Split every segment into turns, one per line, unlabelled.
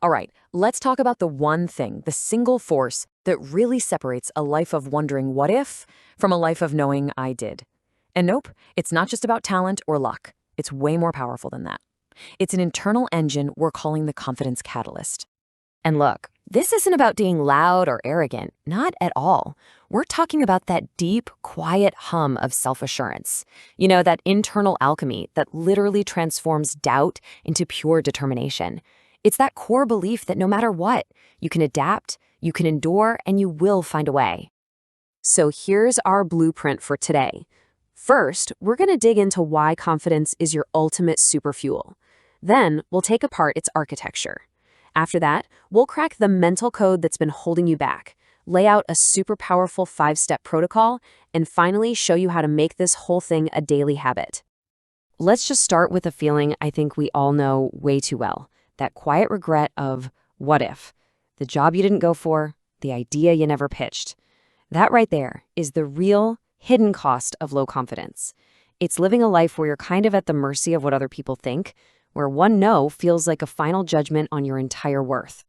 All right, let's talk about the one thing, the single force that really separates a life of wondering what if from a life of knowing I did. And nope, it's not just about talent or luck. It's way more powerful than that. It's an internal engine we're calling the confidence catalyst. And look, this isn't about being loud or arrogant, not at all. We're talking about that deep, quiet hum of self-assurance. You know, that internal alchemy that literally transforms doubt into pure determination. It's that core belief that no matter what, you can adapt, you can endure, and you will find a way. So here's our blueprint for today. First, we're going to dig into why confidence is your ultimate superfuel. Then, we'll take apart its architecture. After that, we'll crack the mental code that's been holding you back, lay out a super powerful 5-step protocol, and finally show you how to make this whole thing a daily habit. Let's just start with a feeling I think we all know way too well. That quiet regret of what if? The job you didn't go for, the idea you never pitched. That right there is the real, hidden cost of low confidence. It's living a life where you're kind of at the mercy of what other people think, where one no feels like a final judgment on your entire worth.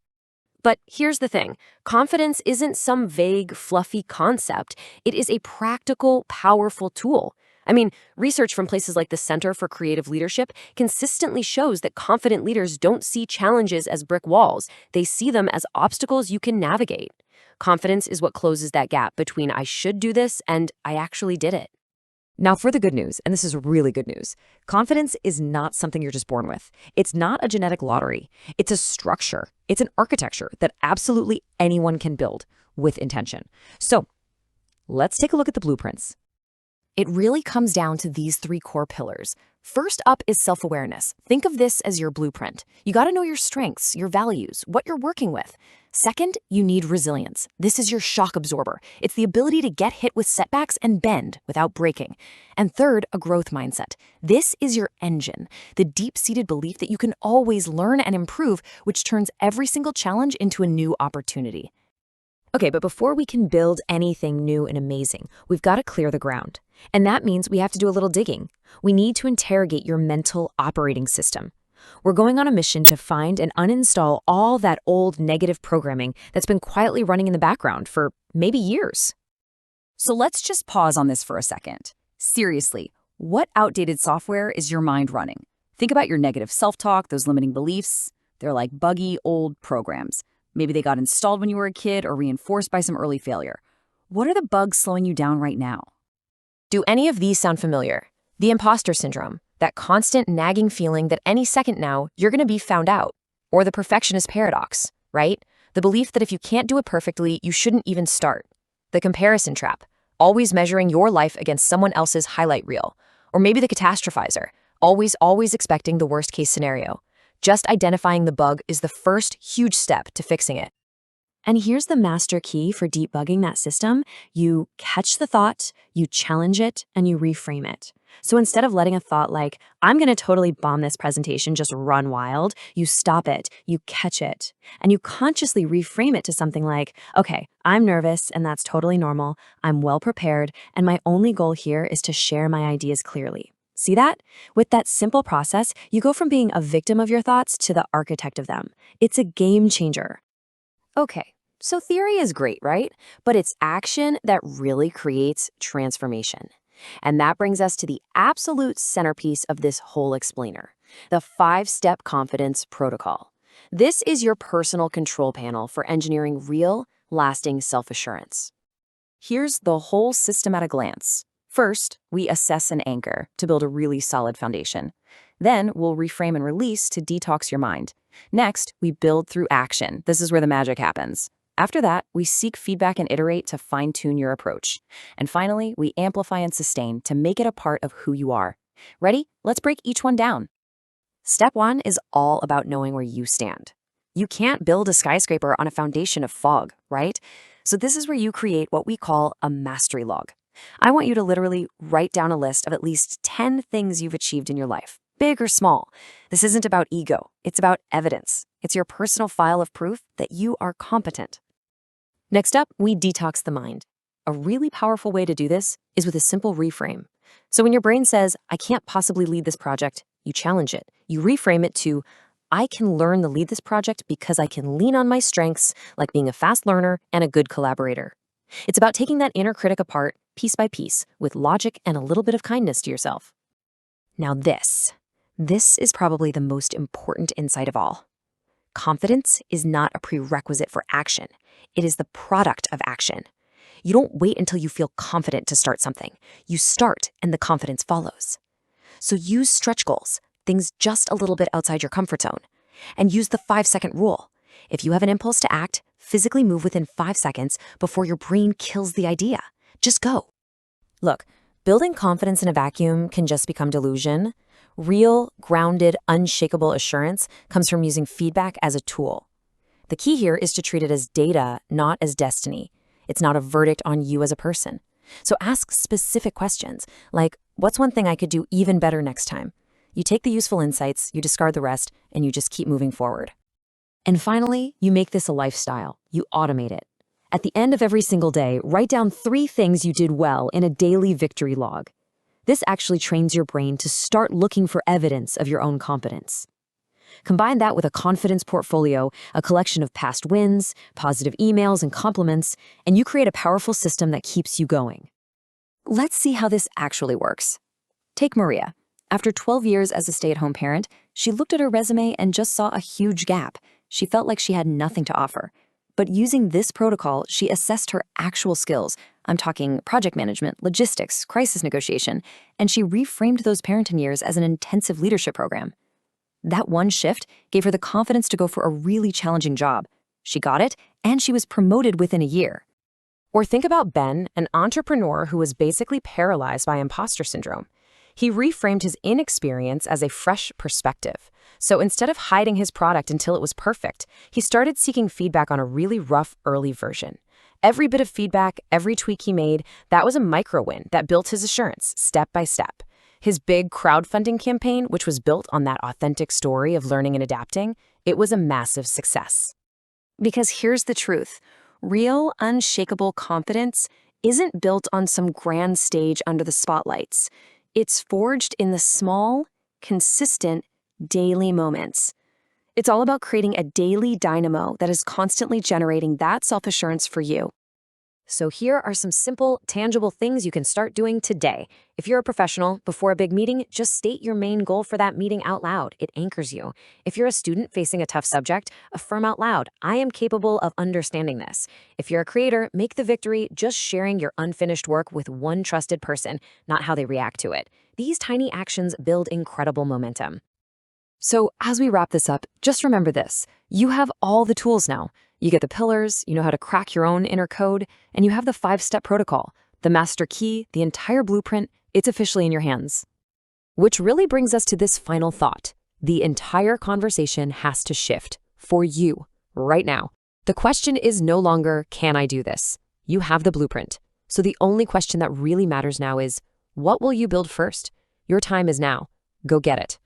But here's the thing. Confidence isn't some vague, fluffy concept. It is a practical, powerful tool. I mean, research from places like the Center for Creative Leadership consistently shows that confident leaders don't see challenges as brick walls. They see them as obstacles you can navigate. Confidence is what closes that gap between I should do this and I actually did it. Now for the good news, and this is really good news. Confidence is not something you're just born with. It's not a genetic lottery. It's a structure. It's an architecture that absolutely anyone can build with intention. So let's take a look at the blueprints. It really comes down to these 3 core pillars. First up is self-awareness. Think of this as your blueprint. You got to know your strengths, your values, what you're working with. Second, you need resilience. This is your shock absorber. It's the ability to get hit with setbacks and bend without breaking. And third, a growth mindset. This is your engine, the deep-seated belief that you can always learn and improve, which turns every single challenge into a new opportunity. Okay, but before we can build anything new and amazing, we've got to clear the ground. And that means we have to do a little digging. We need to interrogate your mental operating system. We're going on a mission to find and uninstall all that old negative programming that's been quietly running in the background for maybe years.
So let's just pause on this for a second. Seriously, what outdated software is your mind running? Think about your negative self-talk, those limiting beliefs. They're like buggy old programs. Maybe they got installed when you were a kid or reinforced by some early failure. What are the bugs slowing you down right now?
Do any of these sound familiar? The imposter syndrome, that constant nagging feeling that any second now you're going to be found out. Or the perfectionist paradox, right? The belief that if you can't do it perfectly, you shouldn't even start. The comparison trap, always measuring your life against someone else's highlight reel. Or maybe the catastrophizer, always expecting the worst case scenario. Just identifying the bug is the first huge step to fixing it. And here's the master key for debugging that system. You catch the thought, you challenge it, and you reframe it. So instead of letting a thought like, I'm going to totally bomb this presentation just run wild, you stop it, you catch it, and you consciously reframe it to something like, okay, I'm nervous and that's totally normal. I'm well prepared, and my only goal here is to share my ideas clearly. See that? With that simple process, you go from being a victim of your thoughts to the architect of them. It's a game changer. Okay, so theory is great, right? But it's action that really creates transformation. And that brings us to the absolute centerpiece of this whole explainer, the 5-step confidence protocol. This is your personal control panel for engineering real, lasting self-assurance.
Here's the whole system at a glance. First, we assess and anchor to build a really solid foundation. Then we'll reframe and release to detox your mind. Next, we build through action. This is where the magic happens. After that, we seek feedback and iterate to fine-tune your approach. And finally, we amplify and sustain to make it a part of who you are. Ready? Let's break each one down.
Step 1 is all about knowing where you stand. You can't build a skyscraper on a foundation of fog, right? So this is where you create what we call a mastery log. I want you to literally write down a list of at least 10 things you've achieved in your life, big or small. This isn't about ego. It's about evidence. It's your personal file of proof that you are competent. Next up, we detox the mind. A really powerful way to do this is with a simple reframe. So when your brain says, I can't possibly lead this project, you challenge it. You reframe it to, I can learn to lead this project because I can lean on my strengths, like being a fast learner and a good collaborator. It's about taking that inner critic apart piece by piece with logic and a little bit of kindness to yourself. Now this is probably the most important insight of all. Confidence is not a prerequisite for action. It is the product of action. You don't wait until you feel confident to start something. You start and the confidence follows. So use stretch goals, things just a little bit outside your comfort zone. And use the 5-second rule. If you have an impulse to act, physically move within 5 seconds before your brain kills the idea. Just go. Look, building confidence in a vacuum can just become delusion. Real, grounded, unshakable assurance comes from using feedback as a tool. The key here is to treat it as data, not as destiny. It's not a verdict on you as a person. So ask specific questions, like, what's one thing I could do even better next time? You take the useful insights, you discard the rest, and you just keep moving forward. And finally, you make this a lifestyle. You automate it. At the end of every single day, write down 3 things you did well in a daily victory log. This actually trains your brain to start looking for evidence of your own competence. Combine that with a confidence portfolio, a collection of past wins, positive emails, and compliments, and you create a powerful system that keeps you going. Let's see how this actually works. Take Maria. After 12 years as a stay-at-home parent, she looked at her resume and just saw a huge gap. She felt like she had nothing to offer. But using this protocol, she assessed her actual skills. I'm talking project management, logistics, crisis negotiation, and she reframed those parenting years as an intensive leadership program. That one shift gave her the confidence to go for a really challenging job. She got it, and she was promoted within a year. Or think about Ben, an entrepreneur who was basically paralyzed by imposter syndrome. He reframed his inexperience as a fresh perspective. So instead of hiding his product until it was perfect, he started seeking feedback on a really rough early version. Every bit of feedback, every tweak he made, that was a micro win that built his assurance step by step. His big crowdfunding campaign, which was built on that authentic story of learning and adapting, it was a massive success. Because here's the truth. Real, unshakable confidence isn't built on some grand stage under the spotlights. It's forged in the small, consistent, daily moments. It's all about creating a daily dynamo that is constantly generating that self-assurance for you. So here are some simple, tangible things you can start doing today. If you're a professional, before a big meeting, just state your main goal for that meeting out loud. It anchors you. If you're a student facing a tough subject, affirm out loud, I am capable of understanding this. If you're a creator, make the victory just sharing your unfinished work with one trusted person, not how they react to it. These tiny actions build incredible momentum. So as we wrap this up, just remember this. You have all the tools now. You get the pillars, you know how to crack your own inner code, and you have the 5-step protocol, the master key, the entire blueprint. It's officially in your hands. Which really brings us to this final thought. The entire conversation has to shift for you right now. The question is no longer, can I do this? You have the blueprint. So the only question that really matters now is, what will you build first? Your time is now. Go get it.